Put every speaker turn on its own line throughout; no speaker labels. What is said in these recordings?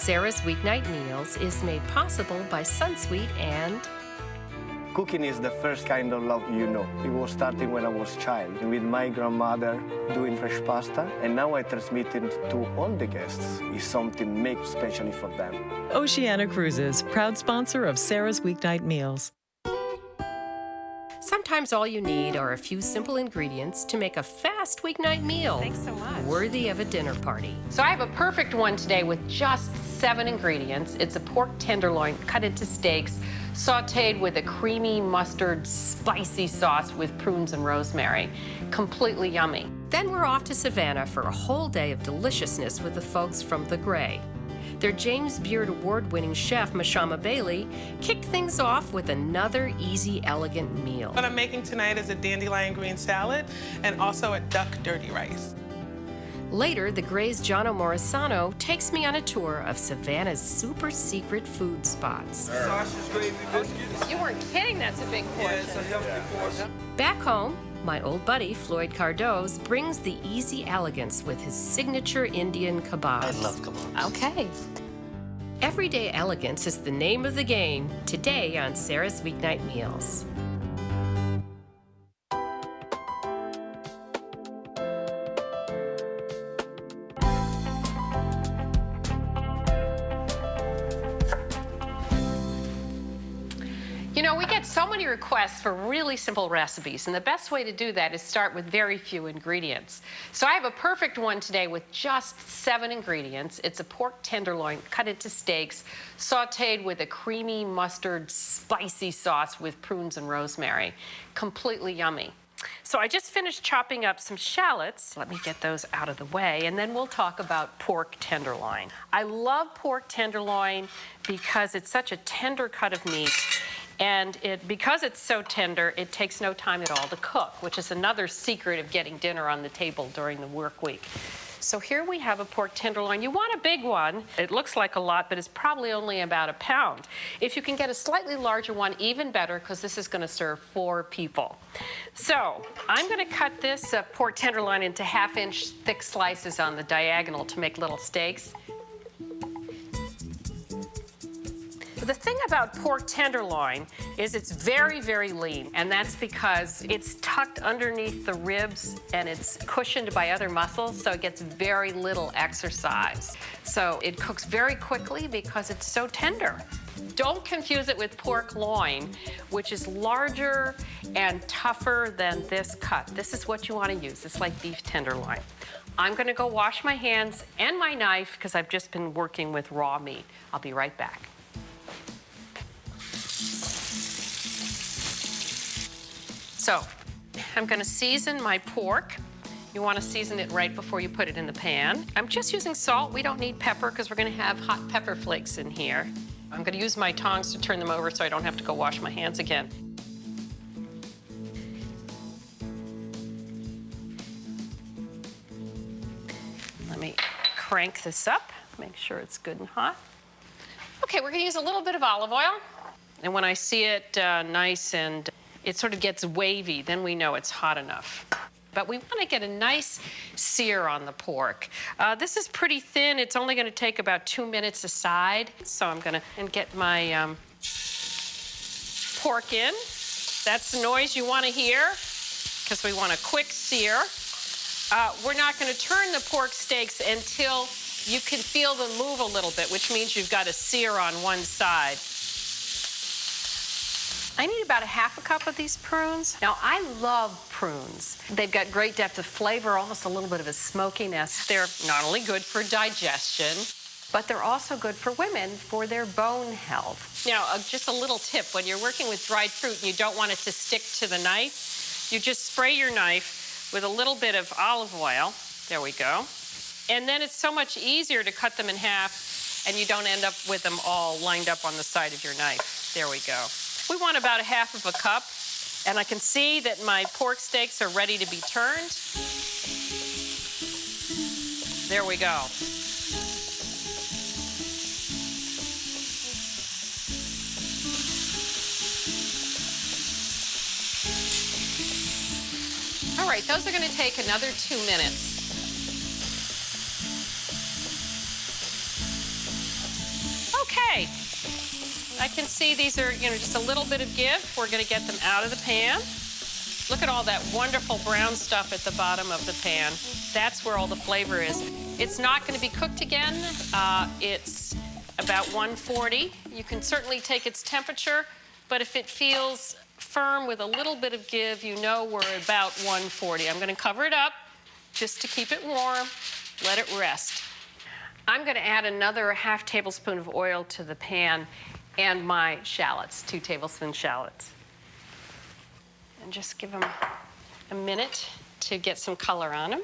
Sara's Weeknight Meals is made possible by Sunsweet and...
Cooking is the first kind of love you know. It was starting when I was a child, with my grandmother doing fresh pasta, and now I transmit it to all the guests. It's something made especially for them.
Oceana Cruises, proud sponsor of Sara's Weeknight Meals.
Sometimes all you need are a few simple ingredients to make a fast weeknight meal.
Thanks so much.
Worthy of a dinner party.
So I have a perfect one today with just 7 ingredients. It's a pork tenderloin cut into steaks, sauteed with a creamy mustard spicy sauce with prunes and rosemary. Completely yummy.
Then we're off to Savannah for a whole day of deliciousness with the folks from The Gray. Their James Beard Award-winning chef, Mashama Bailey, kicked things off with another easy, elegant meal.
What I'm making tonight is a Dandelion Greens salad and also a duck dirty rice.
Later, The Gray's Jono Morisano takes me on a tour of Savannah's super secret food spots.
Sausage gravy biscuits.
You weren't kidding, that's a big portion.
Yeah, it's a healthy portion.
Back home, my old buddy, Floyd Cardoz, brings the easy elegance with his signature Indian kebabs.
I love kebabs.
Okay.
Everyday elegance is the name of the game today on Sara's Weeknight Meals.
You know, we get so many requests for really simple recipes, and the best way to do that is start with very few ingredients. So I have a perfect one today with just 7 ingredients. It's a pork tenderloin cut into steaks, sauteed with a creamy mustard spicy sauce with prunes and rosemary. Completely yummy. So I just finished chopping up some shallots. Let me get those out of the way, and then we'll talk about pork tenderloin. I love pork tenderloin because it's such a tender cut of meat. And because it's so tender, it takes no time at all to cook, which is another secret of getting dinner on the table during the work week. So here we have a pork tenderloin. You want a big one. It looks like a lot, but it's probably only about a pound. If you can get a slightly larger one, even better, because this is going to serve 4 people. So I'm going to cut this pork tenderloin into 1/2-inch thick slices on the diagonal to make little steaks. The thing about pork tenderloin is it's very, very lean, and that's because it's tucked underneath the ribs and it's cushioned by other muscles, so it gets very little exercise. So it cooks very quickly because it's so tender. Don't confuse it with pork loin, which is larger and tougher than this cut. This is what you want to use. It's like beef tenderloin. I'm going to go wash my hands and my knife because I've just been working with raw meat. I'll be right back. So, I'm going to season my pork. You want to season it right before you put it in the pan. I'm just using salt. We don't need pepper because we're going to have hot pepper flakes in here. I'm going to use my tongs to turn them over so I don't have to go wash my hands again. Let me crank this up, make sure it's good and hot. Okay, we're going to use a little bit of olive oil. And when I see it nice and it sort of gets wavy, then we know it's hot enough. But we want to get a nice sear on the pork. This is pretty thin. It's only going to take about 2 minutes aside. So I'm going to get my pork in. That's the noise you want to hear because we want a quick sear. We're not going to turn the pork steaks until you can feel them move a little bit, which means you've got a sear on one side. I need about 1/2 cup of these prunes. Now, I love prunes. They've got great depth of flavor, almost a little bit of a smokiness. They're not only good for digestion, but they're also good for women for their bone health. Now, just a little tip. When you're working with dried fruit and you don't want it to stick to the knife, you just spray your knife with a little bit of olive oil. There we go. And then it's so much easier to cut them in half and you don't end up with them all lined up on the side of your knife. There we go. We want about 1/2 cup, and I can see that my pork steaks are ready to be turned. There we go. All right, those are going to take another 2 minutes. Okay. I can see these are, just a little bit of give. We're gonna get them out of the pan. Look at all that wonderful brown stuff at the bottom of the pan. That's where all the flavor is. It's not gonna be cooked again. It's about 140. You can certainly take its temperature, but if it feels firm with a little bit of give, we're about 140. I'm gonna cover it up just to keep it warm, let it rest. I'm gonna add another ½ tablespoon of oil to the pan and my shallots, 2 tablespoon shallots. And just give them a minute to get some color on them.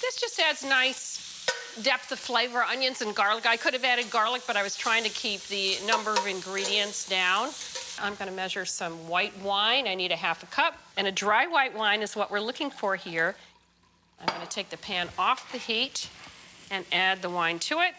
This just adds nice depth of flavor, onions and garlic. I could have added garlic, but I was trying to keep the number of ingredients down. I'm gonna measure some white wine. I need a ½ cup. And a dry white wine is what we're looking for here. I'm gonna take the pan off the heat and add the wine to it.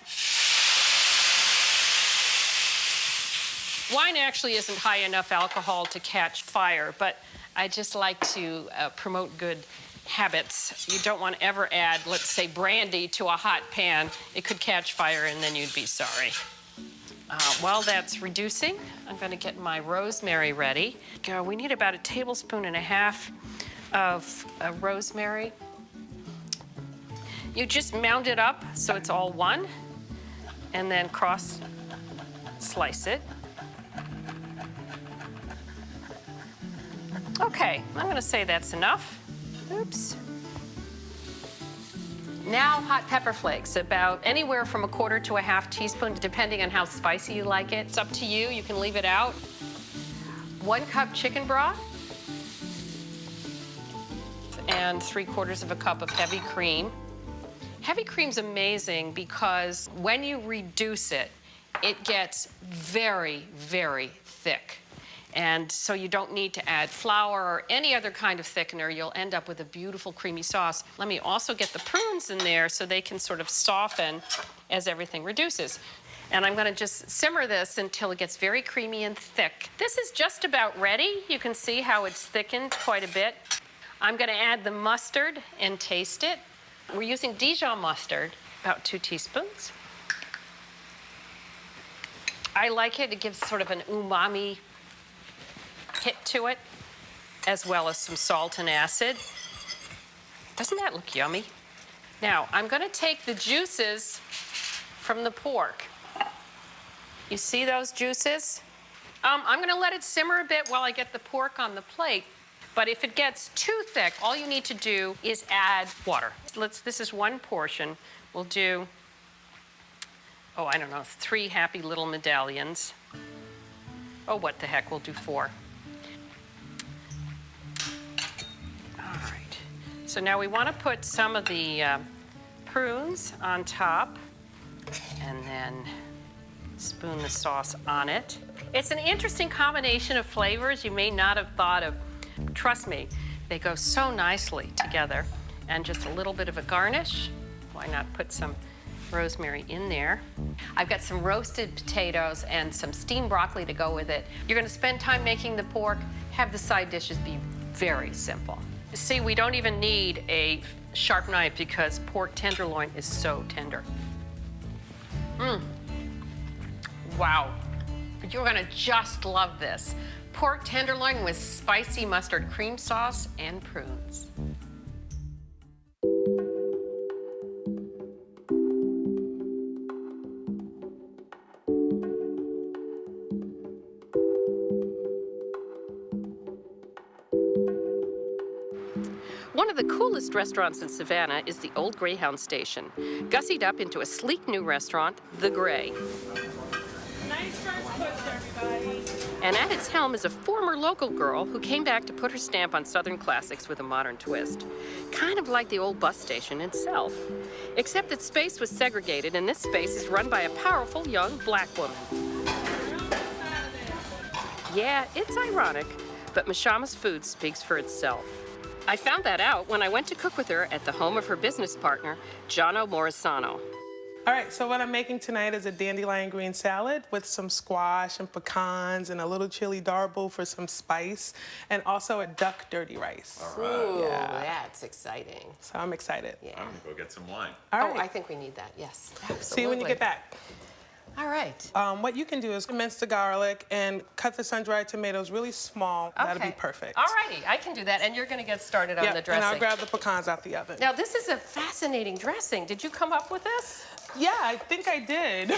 Wine actually isn't high enough alcohol to catch fire, but I just like to promote good habits. You don't want to ever add, let's say, brandy to a hot pan. It could catch fire and then you'd be sorry. While that's reducing, I'm going to get my rosemary ready. We need about 1.5 tablespoons of rosemary. You just mound it up so it's all one, and then cross slice it. Okay, I'm going to say that's enough. Oops. Now hot pepper flakes, about anywhere from 1/4 to a ½ teaspoon, depending on how spicy you like it. It's up to you, you can leave it out. 1 cup chicken broth, and 3/4 cup of heavy cream. Heavy cream's amazing because when you reduce it, it gets very, very thick. And so you don't need to add flour or any other kind of thickener. You'll end up with a beautiful creamy sauce. Let me also get the prunes in there so they can sort of soften as everything reduces. And I'm gonna just simmer this until it gets very creamy and thick. This is just about ready. You can see how it's thickened quite a bit. I'm gonna add the mustard and taste it. We're using Dijon mustard, about 2 teaspoons. I like it, it gives sort of an umami hit to it, as well as some salt and acid. Doesn't that look yummy? Now, I'm gonna take the juices from the pork. You see those juices? I'm gonna let it simmer a bit while I get the pork on the plate, but if it gets too thick, all you need to do is add water. This is 1 portion. We'll do, 3 happy little medallions. Oh, what the heck, we'll do 4. So now we want to put some of the prunes on top and then spoon the sauce on it. It's an interesting combination of flavors you may not have thought of. Trust me, they go so nicely together. And just a little bit of a garnish. Why not put some rosemary in there? I've got some roasted potatoes and some steamed broccoli to go with it. You're going to spend time making the pork, have the side dishes be very simple. See, we don't even need a sharp knife because pork tenderloin is so tender. Wow. You're gonna just love this. Pork tenderloin with spicy mustard cream sauce and prunes. One of the coolest restaurants in Savannah is the old Greyhound station, gussied up into a sleek new restaurant, The Grey.
Nice first push, everybody.
And at its helm is a former local girl who came back to put her stamp on Southern classics with a modern twist. Kind of like the old bus station itself. Except that space was segregated and this space is run by a powerful young black woman. Yeah, it's ironic, but Mashama's food speaks for itself. I found that out when I went to cook with her at the home of her business partner, Jono Morisano.
All right, so what I'm making tonight is a dandelion green salad with some squash and pecans and a little chili darble for some spice, and also a duck dirty rice.
Ooh, that's exciting.
So I'm excited.
Yeah.
I'm gonna go get some wine.
All right.
Oh, I think we need that. Yes, absolutely.
See you when you get back.
All right.
What you can do is mince the garlic and cut the sun-dried tomatoes really small. That'll be perfect.
All righty, I can do that. And you're going to get started on the dressing.
And I'll grab the pecans out the oven.
Now, this is a fascinating dressing. Did you come up with this?
Yeah, I think I did.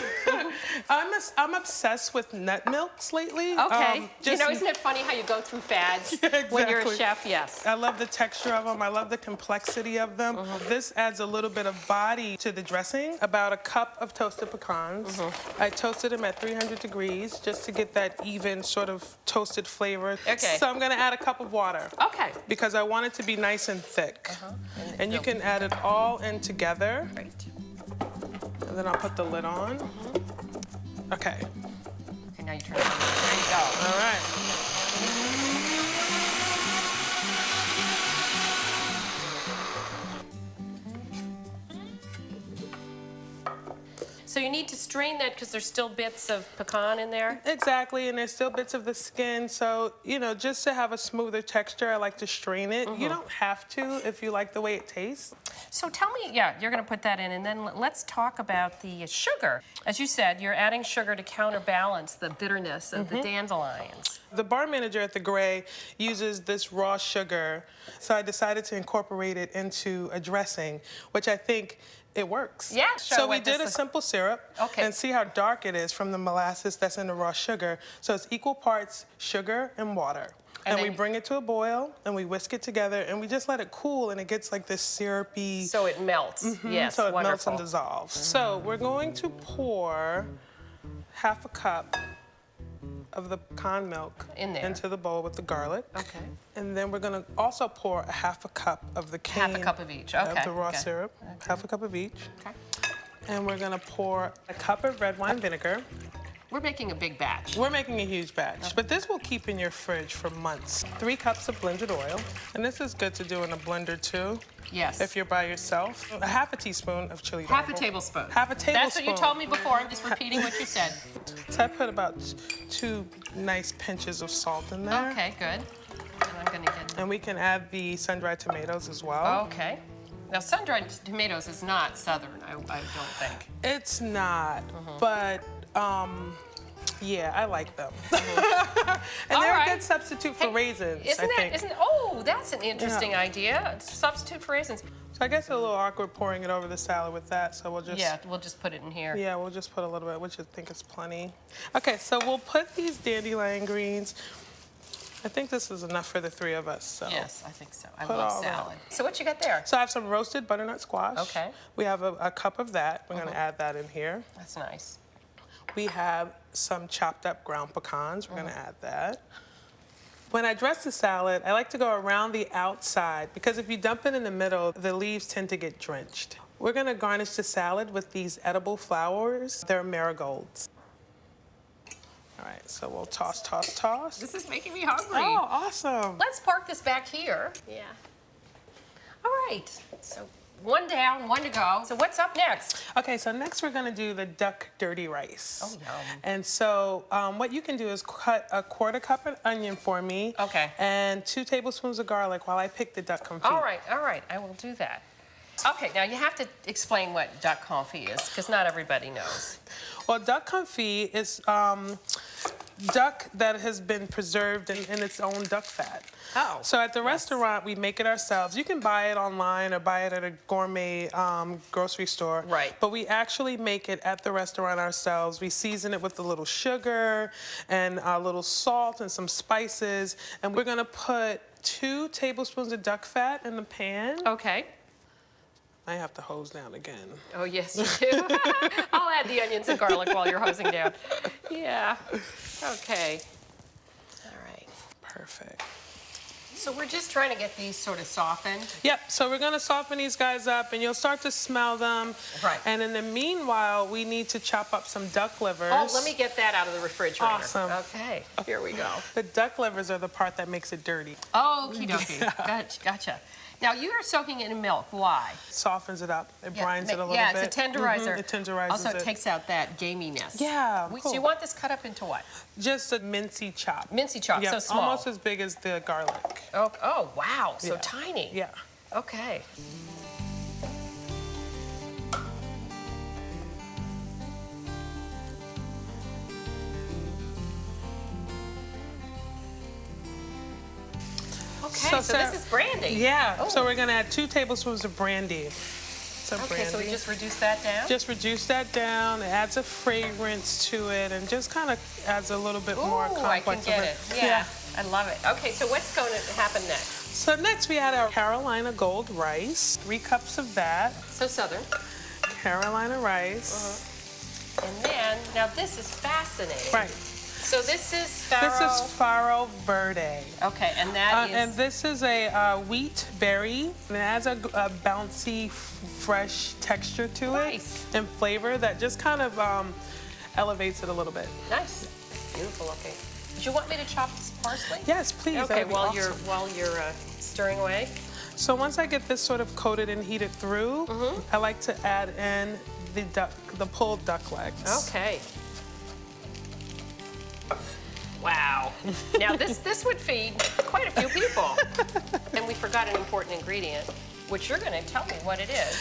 I'm obsessed with nut milks lately.
Okay. You know, isn't it funny how you go through fads when you're a chef? Yes.
I love the texture of them. I love the complexity of them. This adds a little bit of body to the dressing. About a cup of toasted pecans. I toasted them at 300 degrees just to get that even sort of toasted flavor.
Okay.
So I'm going to add a cup of water.
Okay.
Because I want it to be nice and thick. And you can add it all in together.
Right.
And then I'll put the lid on. Okay.
Okay, now you turn it on. There you go.
All right.
So you need to strain that because there's still bits of pecan in there?
Exactly, and there's still bits of the skin. So, you know, just to have a smoother texture, I like to strain it. You don't have to if you like the way it tastes.
So tell me, yeah, you're going to put that in, and then let's talk about the sugar. As you said, you're adding sugar to counterbalance the bitterness of the dandelions.
The bar manager at the Gray uses this raw sugar, so I decided to incorporate it into a dressing, which I think it works.
Yeah.
So we did a simple syrup.
Okay.
And see how dark it is from the molasses that's in the raw sugar. So it's equal parts sugar and water. And we bring it to a boil, and we whisk it together, and we just let it cool, and it gets like this syrupy...
So it melts. Yes,
so it
wonderful.
melts and dissolves. So we're going to pour half a cup of the pecan milk
in there
into the bowl with the garlic.
Okay.
And then we're going to also pour a half a cup of the cane.
Half a cup of each. Okay.
Of the raw syrup. Okay. Half a cup of each. Okay. And we're going to pour a cup of red wine vinegar.
We're making a big batch.
We're making a huge batch, but this will keep in your fridge for months. 3 cups of blended oil, and this is good to do in a blender too.
Yes.
If you're by yourself. A half a teaspoon of chili
Half
darble.
a tablespoon.
Half a tablespoon.
That's what you told me before. I'm just repeating what you said.
So I put about 2 nice pinches of salt in there.
Okay, good. And I'm going to get...
And we can add the sun-dried tomatoes as well.
Okay. Now, sun-dried tomatoes is not Southern, I don't think.
It's not, but yeah, I like them. And they're a good substitute for raisins, I think.
Oh, that's an interesting idea. Substitute for raisins.
So I guess it's a little awkward pouring it over the salad with that, so we'll just...
Yeah, we'll just put it in here.
Yeah, we'll just put a little bit, which I think is plenty. Okay, so we'll put these dandelion greens. I think this is enough for the 3 of us, so...
Yes, I think so. I love salad. So what you got there?
So I have some roasted butternut squash.
Okay.
We have a cup of that. We're gonna add that in here.
That's nice.
We have some chopped up ground pecans. We're gonna add that. When I dress the salad, I like to go around the outside because if you dump it in the middle, the leaves tend to get drenched. We're gonna garnish the salad with these edible flowers. They're marigolds. All right, so we'll toss, toss, toss.
This is making me hungry.
Oh, awesome.
Let's park this back here. Yeah. All right, so 1 down, 1 to go. So what's up next?
Okay, so next we're gonna do the duck dirty rice.
Oh, yum.
And so what you can do is cut a 1/4 cup of onion for me.
Okay.
And 2 tablespoons of garlic while I pick the duck confit.
All right, I will do that. Okay, now you have to explain what duck confit is, because not everybody knows.
Well, duck confit is duck that has been preserved in its own duck fat.
Oh.
So at the restaurant, we make it ourselves. You can buy it online or buy it at a gourmet grocery store.
Right.
But we actually make it at the restaurant ourselves. We season it with a little sugar and a little salt and some spices. And we're gonna put 2 tablespoons of duck fat in the pan.
Okay.
I have to hose down again.
Oh, yes, you do. I'll add the onions and garlic while you're hosing down. Yeah. Okay. All right.
Perfect.
So we're just trying to get these sort of softened.
Yep, so we're gonna soften these guys up and you'll start to smell them.
Right.
And in the meanwhile, we need to chop up some duck livers.
Oh, let me get that out of the refrigerator.
Awesome.
Okay, here we go.
The duck livers are the part that makes it dirty.
Okie dokie. Gotcha. Now you are soaking it in milk. Why?
Softens it up. It brines it a little bit.
Yeah, it's a tenderizer.
It tenderizes
also,
it.
it takes out that gaminess.
Yeah,
So
cool.
you want this cut up into what?
Just a mincy chop.
Mincy chop,
Yeah,
so small.
almost as big as the garlic.
Oh, wow, so
Yeah.
tiny.
Yeah.
Okay. Okay, so this is brandy.
Yeah,
Oh.
so we're gonna add 2 tablespoons of brandy. So
Okay, so we just reduce that down?
Just reduce that down. It adds a fragrance to it and just kind of adds a little bit more
Ooh, I
complex.
can get
of
it. Yeah, I love it. Okay, so what's going to happen next?
So next we add our Carolina gold rice. 3 cups of that.
So southern.
Carolina rice.
And then, now this is fascinating.
Right.
So this is farro.
This is farro verde.
Okay, and that is.
And this is a wheat berry. And it adds a bouncy, fresh texture to
Nice.
it and flavor that just kind of elevates it a little bit.
Nice. Beautiful looking. Do you want me to chop this parsley?
Yes, please.
Okay,
that'd be
while
awesome.
you're stirring away.
So once I get this sort of coated and heated through, I like to add in the pulled duck legs.
Okay. Wow. Now this would feed quite a few people. And we forgot an important ingredient, which you're going to tell me what it is.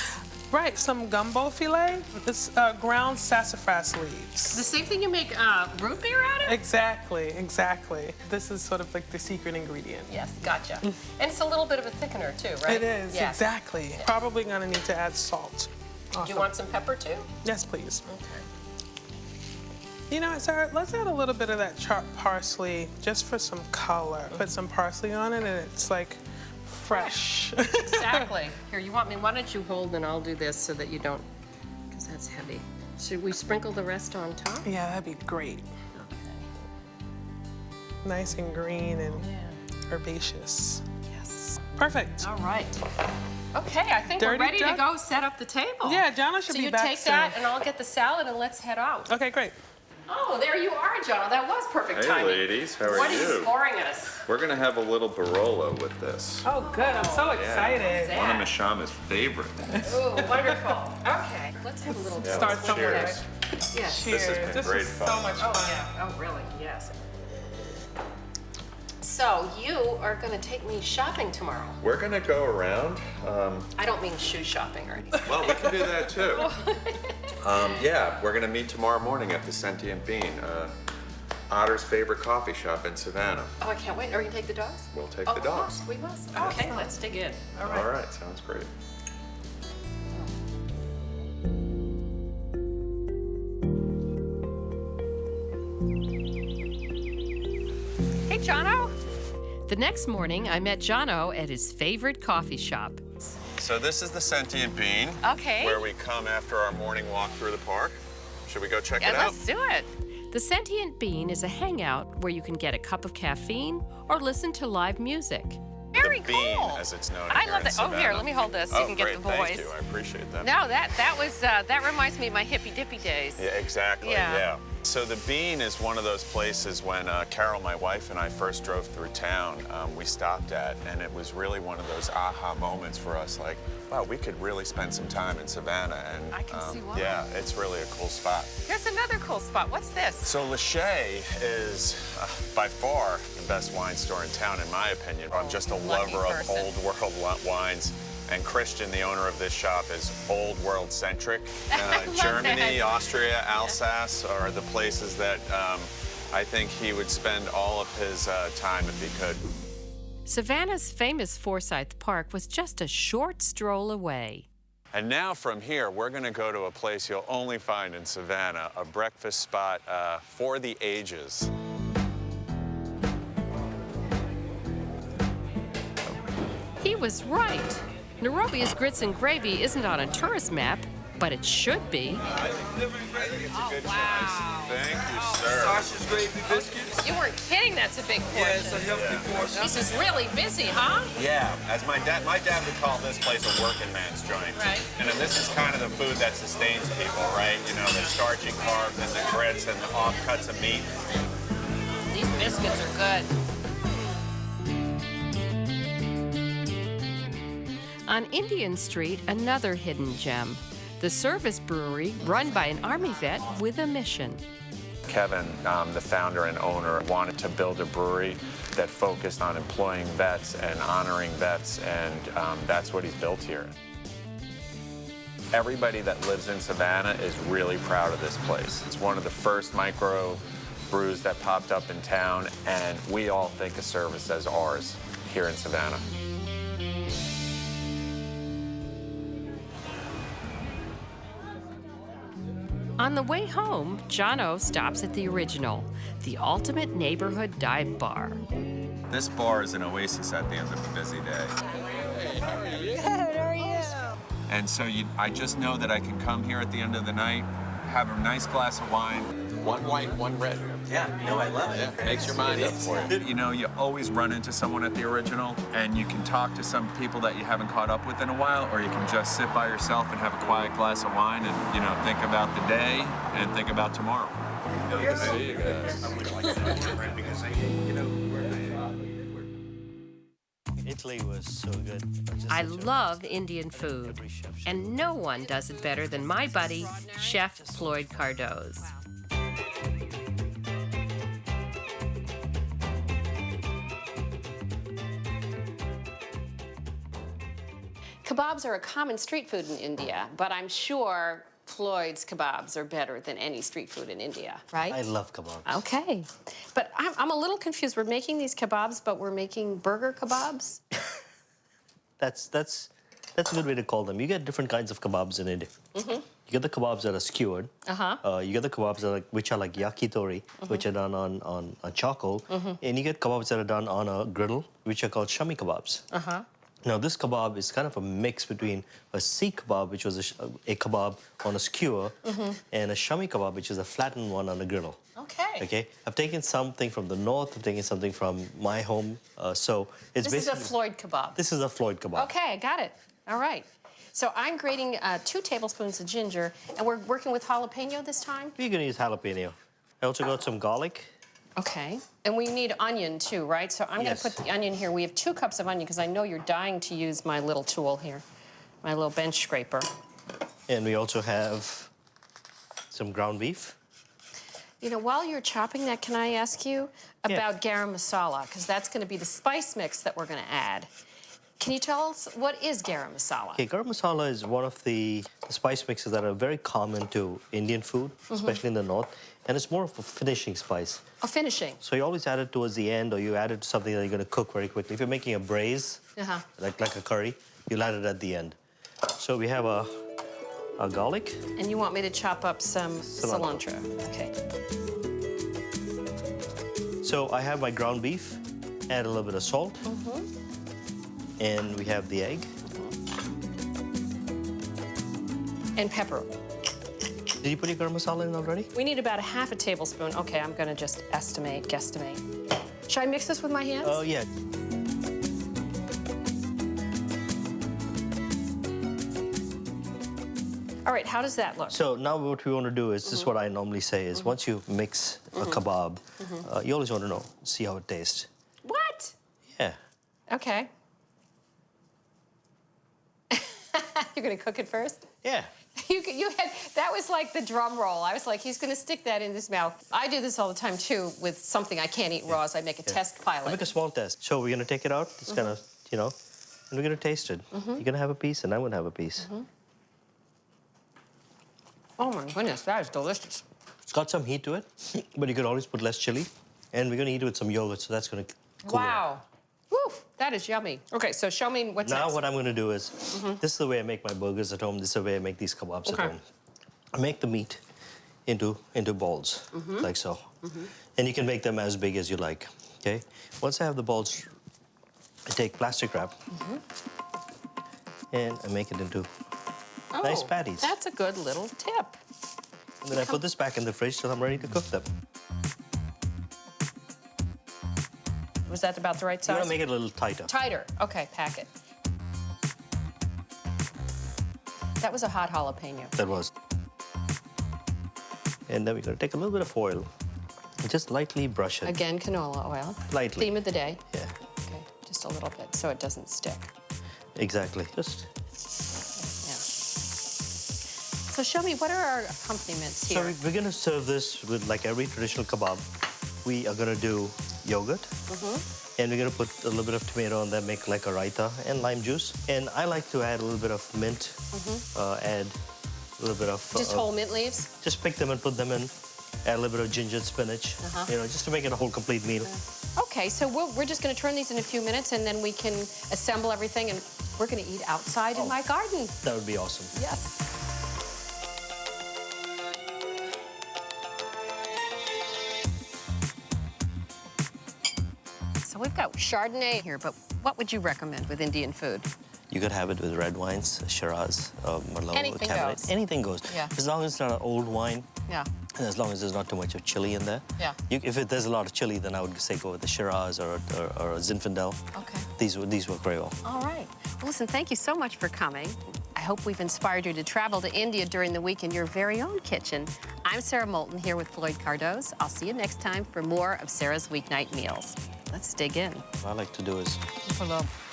Right, some gumbo filet. This ground sassafras leaves.
The same thing you make root beer out of?
Exactly. This is sort of like the secret ingredient.
Yes, gotcha. And it's a little bit of a thickener too, right?
It is,
Yeah.
exactly. Probably gonna need to add salt.
Do you want some pepper too?
Yes, please.
Okay.
You know, Sarah, let's add a little bit of that chopped parsley just for some color. Put some parsley on it and it's like fresh.
Exactly. Here, why don't you hold and I'll do this so that you don't, because that's heavy. Should we sprinkle the rest on top?
Yeah, that'd be great.
Okay.
Nice and green and herbaceous.
Yes.
Perfect.
All right. Okay, I think
Dirty
we're ready to
duck?
go set up the table.
Yeah, Jonna should
so
be
you
back
take
soon.
that and I'll get the salad and let's head out.
Okay, great.
Oh, there you are, John. That was perfect
Hey,
timing.
ladies, how are
What are you
you?
scoring us?
We're gonna have a little Barolo with this.
Oh, good. I'm so excited.
Yeah.
One of Mashama's favorite.
Ooh, wonderful. Okay, let's have a little
Yeah,
Start
let's
somewhere.
cheers.
Yes.
Cheers.
has been
This
great
is
fun.
so much fun.
Oh, yeah. Oh, really? Yes. So you are going to take me shopping tomorrow.
We're gonna go around.
I don't mean shoe shopping or anything.
Well, we can do that too. Yeah, we're gonna meet tomorrow morning at the Sentient Bean, Otter's favorite coffee shop in Savannah.
Oh, I can't wait. Are you going to take the dogs?
We'll take
Oh,
the dogs.
We must. Okay, let's dig in. All right.
All right, sounds great.
Hey, Jono.
The next morning, I met Jono at his favorite coffee shop.
So this is the Sentient Bean.
Okay.
Where we come after our morning walk through the park. Should we go check it
Yeah,
out?
let's do it.
The Sentient Bean is a hangout where you can get a cup of caffeine or listen to live music.
Very
the Bean,
cool.
as it's known.
I
here
love
in
that. Oh, here,
Savannah.
let me hold this so you can get
great,
the voice.
Thank you. I appreciate that.
No, that reminds me of my hippy dippy days.
Yeah, exactly.
Yeah.
Yeah. So the Bean is one of those places when Carol, my wife, and I first drove through town, we stopped at, and it was really one of those aha moments for us, like, wow, we could really spend some time in Savannah. And
I can see why.
yeah, it's really a cool spot.
Here's another cool spot. What's this?
So Lachey is by far the best wine store in town, in my opinion. I'm just a
Lucky
lover
person.
of old world wines. And Christian, the owner of this shop, is old world centric.
love
Germany,
that.
Austria, Alsace are the places that I think he would spend all of his time if he could.
Savannah's famous Forsyth Park was just a short stroll away.
And now from here, we're going to go to a place you'll only find in Savannah, a breakfast spot for the ages.
He was right. Nairobi's grits and gravy isn't on a tourist map, but it should be.
I think it's a good choice. Thank you, sir.
Sausage gravy biscuits.
You weren't kidding. That's a big portion.
Yeah, it's a healthy portion.
This is really busy, huh?
Yeah, as my dad would call this place a working man's joint.
Right.
And then this is kind of the food that sustains people, right? You know, the starchy carbs and the grits and the offcuts of meat.
These biscuits are good.
On Indian Street, another hidden gem. The service brewery run by an Army vet with a mission.
Kevin, the founder and owner, wanted to build a brewery that focused on employing vets and honoring vets, and that's what he's built here. Everybody that lives in Savannah is really proud of this place. It's one of the first micro brews that popped up in town, and we all think of service as ours here in Savannah.
On the way home, Jono stops at the Original, the ultimate neighborhood dive bar.
This bar is an oasis at the end of a busy day.
Hey, how are you? Good, how are you?
And so I just know that I can come here at the end of the night, have a nice glass of wine.
One white, one red.
Yeah, no, I love it.
Yeah, makes your mind up for you.
You know, you always run into someone at the Original, and you can talk to some people that you haven't caught up with in a while, or you can just sit by yourself and have a quiet glass of wine and, you know, think about the day and think about tomorrow.
Good to see you guys.
Italy was so good.
I love Indian food, and no one does it better than my buddy, Chef Floyd Cardoz.
Kebabs are a common street food in India, but I'm sure Floyd's kebabs are better than any street food in India, right?
I love kebabs.
Okay. But I'm a little confused. We're making these kebabs, but we're making burger kebabs?
That's a good way to call them. You get different kinds of kebabs in India. You get the kebabs that are skewered. You get the kebabs that which are like yakitori, which are done on charcoal. And you get kebabs that are done on a griddle, which are called shami kebabs. Now, this kebab is kind of a mix between a seekh kebab, which was a kebab on a skewer, and a shami kebab, which is a flattened one on a griddle. Okay. I've taken something from the north. I've taken something from my home. So it's
This is a Floyd kebab.
This is a Floyd kebab.
Okay, got it. All right. So I'm grating 2 tablespoons of ginger, and we're working with jalapeno this time?
We're going to use jalapeno. I also got some garlic.
Okay. And we need onion, too, right? So I'm going to put the onion here. We have 2 cups of onion, because I know you're dying to use my little tool here, my little bench scraper.
And we also have some ground beef.
You know, while you're chopping that, can I ask you about garam masala? Because that's going to be the spice mix that we're going to add. Can you tell us, what is garam masala?
Okay, garam masala is one of the spice mixes that are very common to Indian food, especially in the north. And it's more of a finishing spice.
A finishing?
So you always add it towards the end, or you add it to something that you're going to cook very quickly. If you're making a braise, like a curry, you'll add it at the end. So we have a garlic.
And you want me to chop up some cilantro. Okay.
So I have my ground beef, add a little bit of salt. And we have the egg.
And pepper.
Did you put your garam masala in already?
We need about a ½ tablespoon. Okay, I'm gonna just guesstimate. Should I mix this with my hands?
Oh, yeah.
All right, how does that look?
So now what we want to do is, this is what I normally say is, once you mix a kebab, you always want to see how it tastes.
What?
Yeah.
Okay. You're gonna cook it first?
Yeah.
That was like the drum roll. I was like, he's gonna stick that in his mouth. I do this all the time too with something I can't eat raw, so I make a test pilot.
I make a small test. So we're gonna take it out. It's gonna, you know, and we're gonna taste it. You're gonna have a piece, and I'm gonna have a piece.
Oh my goodness, that is delicious.
It's got some heat to it, but you could always put less chili. And we're gonna eat it with some yogurt, so that's gonna cool it.
Wow. Woo, that is yummy. Okay, so show me what's
Now
next.
what I'm gonna do is, this is the way I make my burgers at home. This is the way I make these kebabs at home. I make the meat into balls, like so. And you can make them as big as you like, okay? Once I have the balls, I take plastic wrap, and I make it into nice patties.
That's a good little tip.
And then I put this back in the fridge till I'm ready to cook them.
Was that about the right
You
size?
wanna make it a little tighter.
Tighter. Okay, pack it. That was a hot jalapeno.
That was. And then we're gonna take a little bit of oil and just lightly brush it.
Again, canola oil.
Lightly.
Theme of the day.
Yeah.
Okay, just a little bit so it doesn't stick.
Exactly. Just
So show me, what are our accompaniments here?
so we're gonna serve this with like every traditional kebab. We are gonna do yogurt, and we're gonna put a little bit of tomato on there, make like a raita and lime juice. And I like to add a little bit of mint, add a little bit of
Just whole mint leaves?
just pick them and put them in. Add a little bit of ginger and spinach, you know, just to make it a whole complete meal.
Okay, so we're just going to turn these in a few minutes, and then we can assemble everything, and we're going to eat outside in my garden.
That would be awesome.
Yes. So we've got Chardonnay here, but what would you recommend with Indian food?
You could have it with red wines, Shiraz, Merlot,
Anything
Cabernet.
goes.
Anything goes.
Yeah.
As long as it's not an old wine,
Yeah.
and as long as there's not too much of chili in there.
Yeah.
There's a lot of chili, then I would say go with the Shiraz or a Zinfandel.
Okay.
These work very well.
All right. Well, listen, thank you so much for coming. I hope we've inspired you to travel to India during the week in your very own kitchen. I'm Sara Moulton here with Floyd Cardoz. I'll see you next time for more of Sara's Weeknight Meals. Let's dig in.
What I like to do is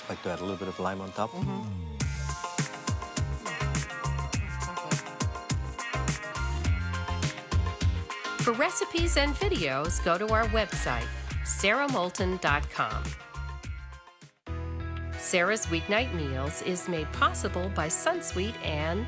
like to add a little bit of lime on top.
For recipes and videos, go to our website, saramoulton.com. Sara's Weeknight Meals is made possible by Sunsweet and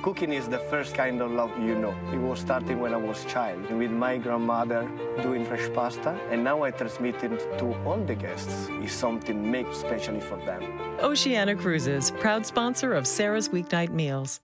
Cooking is the first kind of love you know. It was starting when I was a child with my grandmother doing fresh pasta, and now I transmit it to all the guests. It's something made specially for them.
Oceana Cruises, proud sponsor of Sara's Weeknight Meals.